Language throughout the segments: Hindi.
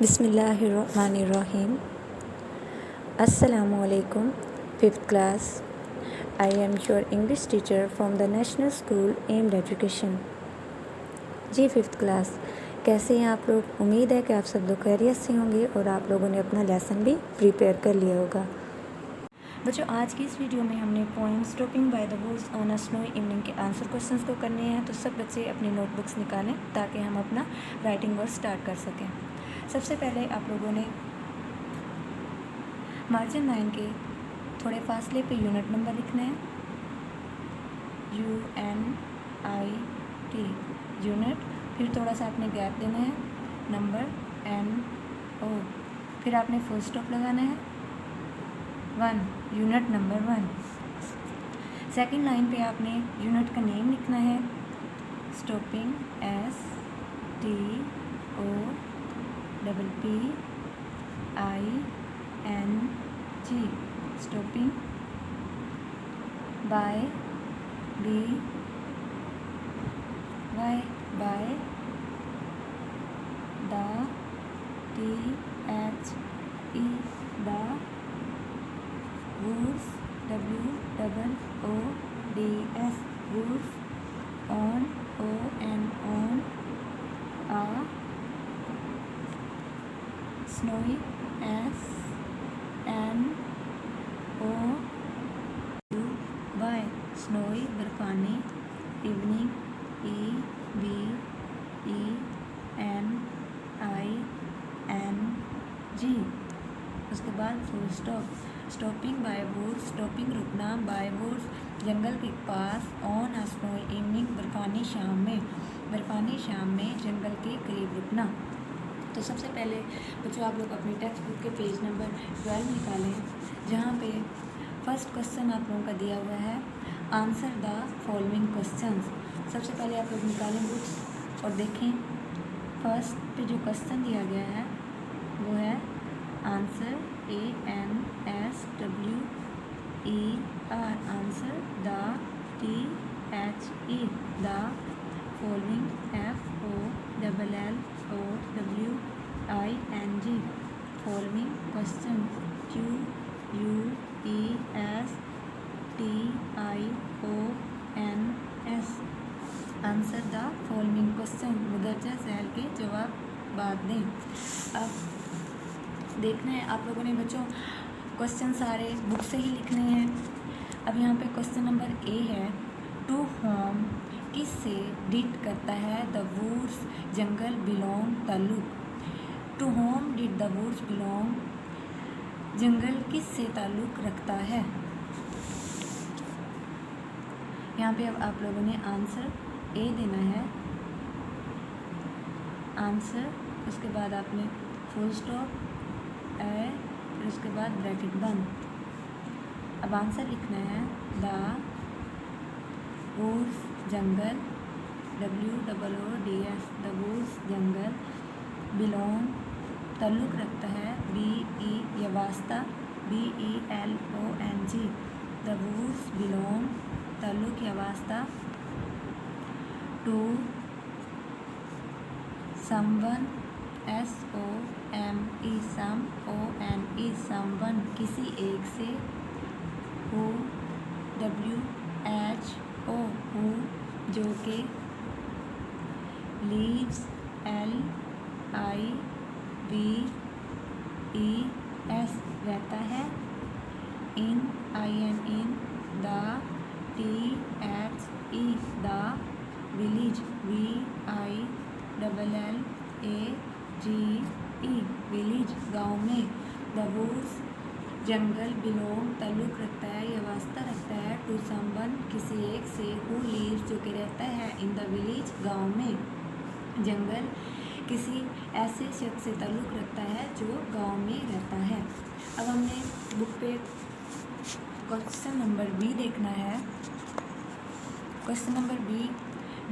बिस्मिल्लाहिर्रहमानिर्रहीम। अस्सलामुअलैकुम। Fifth class. I am your English teacher from the national school aimed education. जी फिफ्थ क्लास, कैसे हैं आप लोग? उम्मीद है कि आप सब लोग खैरियत से होंगे और आप लोगों ने अपना लेसन भी प्रिपेयर कर लिया होगा। बच्चों, आज की इस वीडियो में हमने poem stopping by the woods on a snowy evening के आंसर क्वेश्चंस को करने हैं। तो सब बच्चे अपनी नोटबुक्स निकालें ताकि हम अपना राइटिंग वर्क स्टार्ट कर सकें। सबसे पहले आप लोगों ने मार्जिन 9 के थोड़े फासले पे यूनिट नंबर लिखना है। UNIT यूनिट, फिर थोड़ा सा आपने गैप देना है, नंबर NO, फिर आपने फुल स्टॉप लगाना है 1, यूनिट नंबर 1। सेकंड लाइन पे आपने यूनिट का नेम लिखना है, stopping STOPPING, stopping by the THE the woods WOODS woods on a snowy SNOWY snowy बर्फानी evening EVENING। उसके बाद full stop, stopping by woods, stopping रुकना, बाय वुड्स जंगल के पास, ऑन अ स्नोई इवनिंग बर्फानी शाम में जंगल के करीब रुकना। तो सबसे पहले बच्चों आप लोग अपनी टेक्स्ट बुक के पेज नंबर 12 निकालें, जहाँ पे फर्स्ट क्वेश्चन आप लोगों का दिया हुआ है, आंसर द फॉलोइंग क्वेश्चंस। सबसे पहले आप लोग निकालें बुक्स और देखें फर्स्ट पे जो क्वेश्चन दिया गया है वो है answer ANSWER, answer the THE the following FOLLOWING following question QUESTIONS, answer the following question, मुदर्जा सैल के जवाब बाद दें। अब देखना है आप लोगों ने बच्चों क्वेश्चन सारे बुक से ही लिखने हैं। अब यहाँ पे क्वेश्चन नंबर A है, टू होम किससे डिड करता है द वुड्स जंगल बिलोंग ताल्लुक। To whom did the woods belong, जंगल किससे ताल्लुक रखता है। यहाँ पे अब आप लोगों ने आंसर A देना है, आंसर, उसके बाद आपने फुल स्टॉप फिर उसके बाद ब्रैकेट बंद। अब आंसर लिखना है द वुड्स जंगल WOODS द वुड्स जंगल बिलोंग ताल्लुक रखता है BE या वास्ता BELONG द वुड्स बिलोंग ताल्लुक या वास्ता टू समवन SOME समवन किसी एक से, WHO WHO जो के, लीव्स LIVES रहता है, IN the THE the village VILLAGE village गाँव में, द वुड्स जंगल बिलोंग ताल्लुक रखता है या वास्ता रखता है, टू समवन किसी एक से, हु लीव्स जो कि रहता है, इन द विलेज गाँव में, जंगल किसी ऐसे शख्स से ताल्लुक़ रखता है जो गांव में रहता है। अब हमने बुक पे क्वेश्चन नंबर B देखना है। क्वेश्चन नंबर B,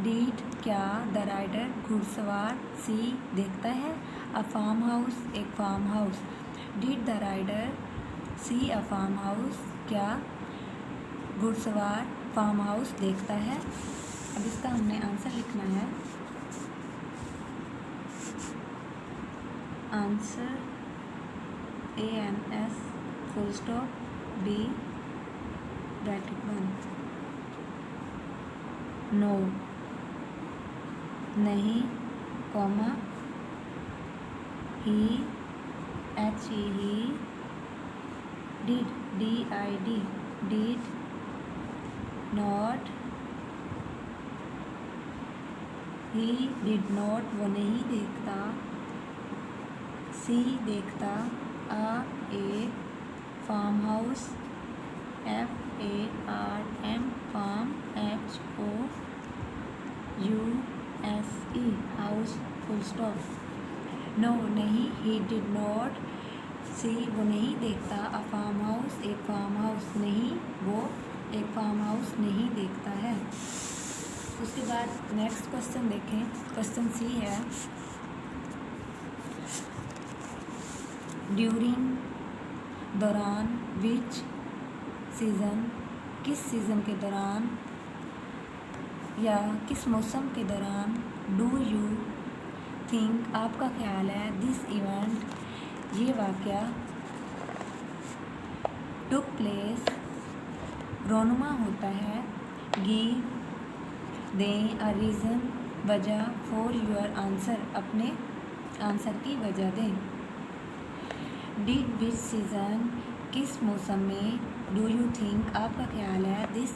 डीड क्या द राइडर घुड़सवार सी देखता है अ फार्म हाउस एक farm house. Did the rider see a farm house, क्या घुड़सवार फार्म हाउस देखता है। अब इसका हमने आंसर लिखना है। Answer ANS full stop B bracket बंद। नो नहीं comma he he did DID did not he did not वो नहीं देखता, सी देखता, a farm house FARM farm HOUSE house full stop. No नहीं he did not सी वो नहीं देखता, अ फार्म हाउस एक फार्म हाउस नहीं वो एक फार्म हाउस नहीं देखता है। उसके बाद नेक्स्ट क्वेश्चन देखें, क्वेश्चन सी है ड्यूरिंग दौरान विच सीज़न किस सीज़न के दौरान या किस मौसम के दौरान डू यू थिंक आपका ख्याल है दिस इवेंट ये वाक़या टुक प्लेस रोनुमा होता है, गिव दें अ रीज़न वजह, फॉर योर आंसर अपने आंसर की वजह दें। डिड विच सीज़न किस मौसम में, डू यू थिंक आपका ख्याल है, दिस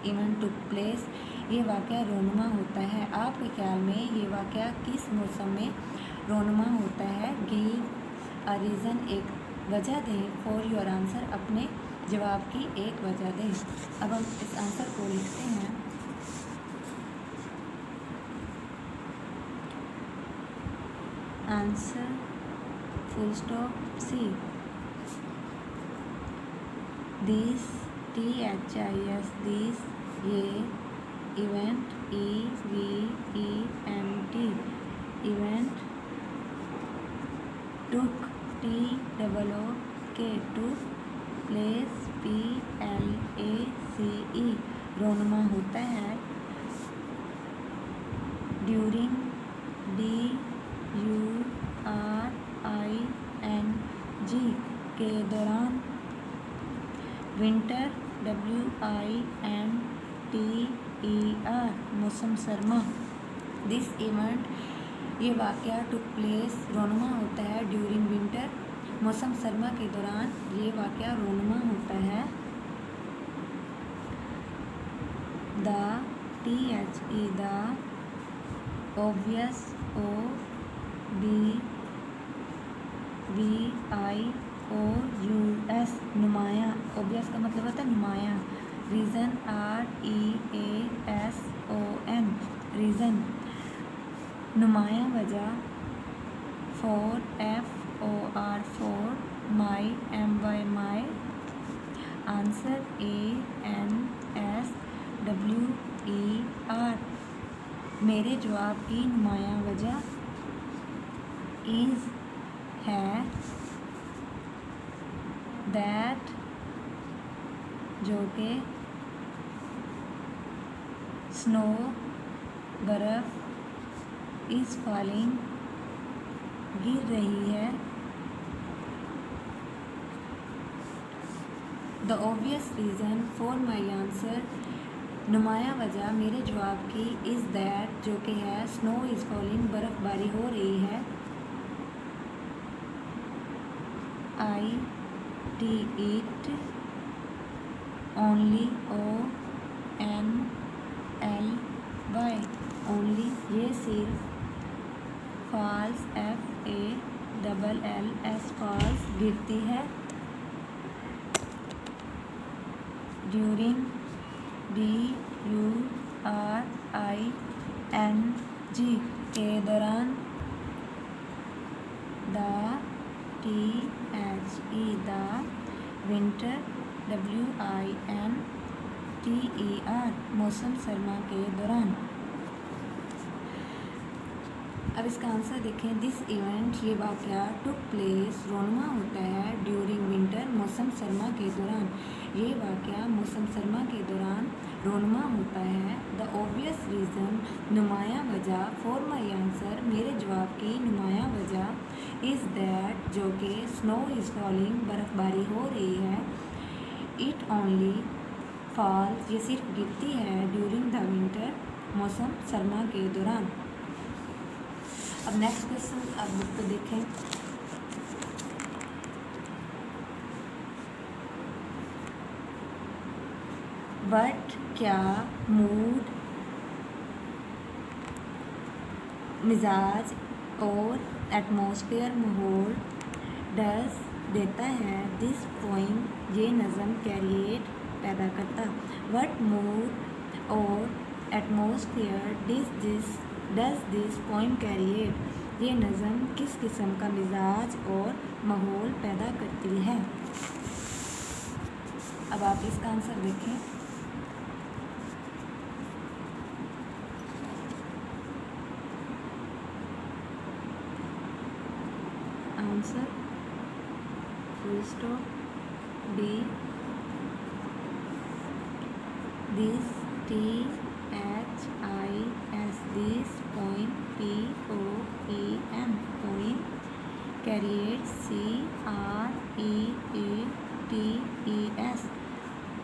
इवेंट टुक प्लेस ये वाक़या रोनुमा होता है, आपके ख्याल में ये वाक़या किस मौसम में रोनुमा होता है, गिव अ रीज़न एक वजह दें, फॉर योर आंसर अपने जवाब की एक वजह दें। अब हम इस आंसर को लिखते हैं। Answer full stop see this THIS this ये इवेंट EVENT इवेंट टुक TOOK टुक प्लेस PLACE रोनुमा होता है, ड्यूरिंग DURING के दौरान, विंटर WINTER मौसम सरमा, दिस इवेंट ये वाक़या टुक प्लेस रोनुमा होता है, ड्यूरिंग विंटर मौसम सरमा के दौरान ये वाक़या रोनुमा होता है, the THE the obvious OBVIOUS नुमाया, ऑब्वियस का मतलब होता है नुमाया, रीज़न REASON रीज़न नुमाया वजह, for FOR for my MY answer ANSWER मेरे जवाब की नुमाया वजह, इज़ है, दैट जो कि, स्नो बर्फ़, इज़ फॉलिंग गिर रही है, the obvious reason for my answer नुमाया वजह मेरे जवाब की, इज़ दैट जो कि है, स्नो इज़ फॉलिंग बर्फ़बारी हो रही है, I eat only ONLY only ये सिर्फ, फॉल्स FALLS फॉल्स गिरती है, ड्यूरिंग DURING के दौरान, the THE the winter WINTER मौसम सरमा के दौरान। अब इसका आंसर देखें, दिस इवेंट ये वाक़या टुक प्लेस रोनुमा होता है, ड्यूरिंग विंटर मौसम सरमा के दौरान, ये वाक़या मौसम सरमा के दौरान रोनमा होता है। द ऑब्वियस रीज़न, नुमाया वजह, फॉर माई आंसर, मेरे जवाब की नुमाया वजह, इज़ दैट, जो कि स्नो इज़ फॉलिंग, बर्फ़बारी हो रही है। इट ओनली फॉल्स, ये सिर्फ गिरती है, ड्यूरिंग द विंटर, मौसम सरमा के दौरान। अब नेक्स्ट क्वेश्चन आप बुक पे देखें। बट क्या मूड, मिजाज और एटमॉस्फेयर, माहौल, डस देता है, दिस पोइम, ये नज़म, कैरिएट पैदा करता। वट मूड और atmosphere does this poem create, ये नज़म किस किस्म का मिजाज और माहौल पैदा करती है। अब आप इसका आंसर देखें। Answer full stop D, this THIS, this poem POEM, poem creates CREATES,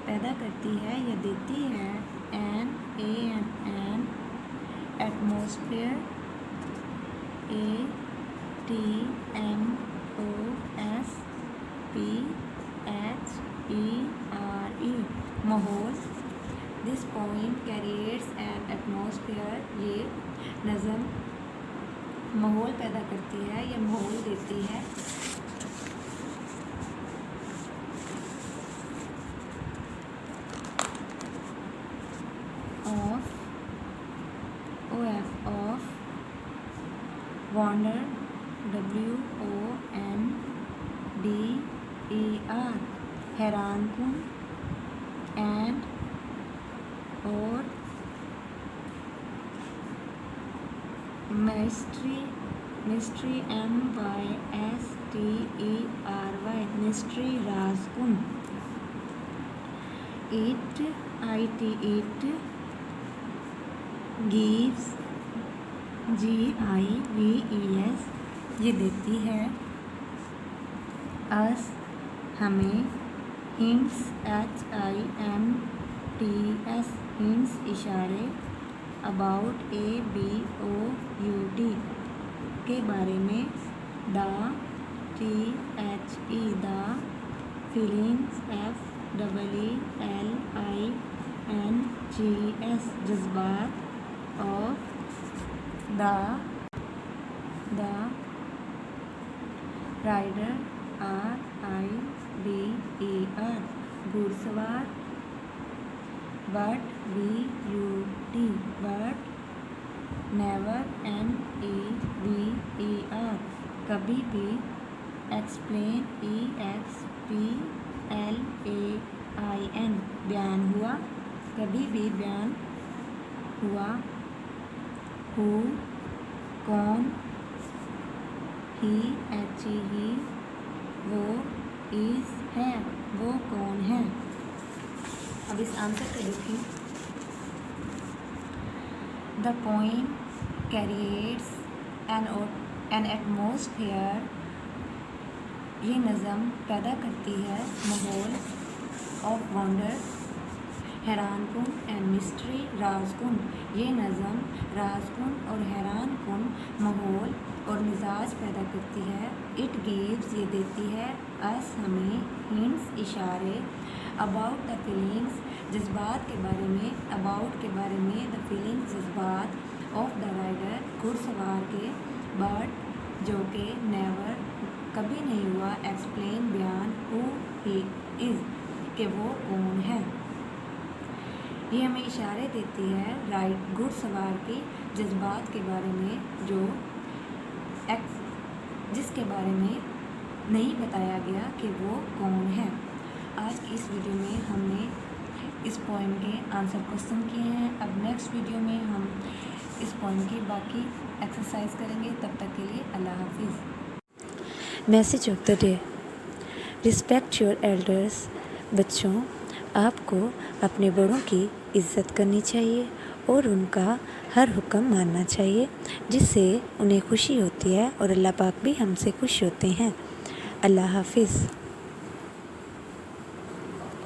पैदा करती है या देती है, एन एटमॉस्फेयर, ATMOSPHERE, माहौल। This poem creates an atmosphere, ये नज़म माहौल पैदा करती है या माहौल देती है। ऑफ वंडर, WONDER, हैरानकुन, एंड और मिस्ट्री, MYSTERY, मिस्ट्री, राजकुन। इट गिव्स, GIVES, ये देती है, अस, हमें, हिंट्स, HINTS, हिंट्स, इशारे, अबाउट, ABOUT, के बारे में, द द फीलिंग्स, FEELINGS, जज्बात, ऑफ द राइडर, RIDER, घुड़सवार, WHAT, नेवर, NEVER, कभी भी, एक्सप्लेन, EXPLAIN, बयान हुआ, कभी भी बयान हुआ, हु, कौन, he, वो, इज, है, वो कौन है। अब इस आंसर को देखिए। The poem creates an atmosphere, ये नज़म पैदा करती है माहौल, ऑफ वंडर, हैरानकुन, एंड मिस्ट्री, राजकुन, ये नज़म राजकुन और हैरानकुन माहौल और मिजाज पैदा करती है। इट गिव्स, ये देती है, अस, हमें, हिंट्स, इशारे, अबाउट द फीलिंग्स, जज्बात के बारे में, अबाउट के बारे में, द फीलिंग्स, जज्बात, ऑफ द राइडर, घुड़सवार के, बट, जो कि, नेवर, कभी नहीं हुआ, एक्सप्लेन, बयान, हु ही इज़, कि वो कौन है। ये हमें इशारे देती है घुड़सवार की जज्बात के बारे में, जिसके बारे में नहीं बताया गया कि वो कौन है। आज की इस वीडियो में हमने इस पोइम के आंसर क्वेश्चन किए हैं। अब नेक्स्ट वीडियो में हम इस पोइम की बाकी एक्सरसाइज करेंगे। तब तक के लिए अल्लाह हाफिज़। Message of the day, respect your elders. बच्चों, आपको अपने बड़ों की इज़्ज़त करनी चाहिए और उनका हर हुक्म मानना चाहिए, जिससे उन्हें खुशी होती है और अल्लाह पाक भी हमसे खुश होते हैं। अल्लाह हाफ़िज़।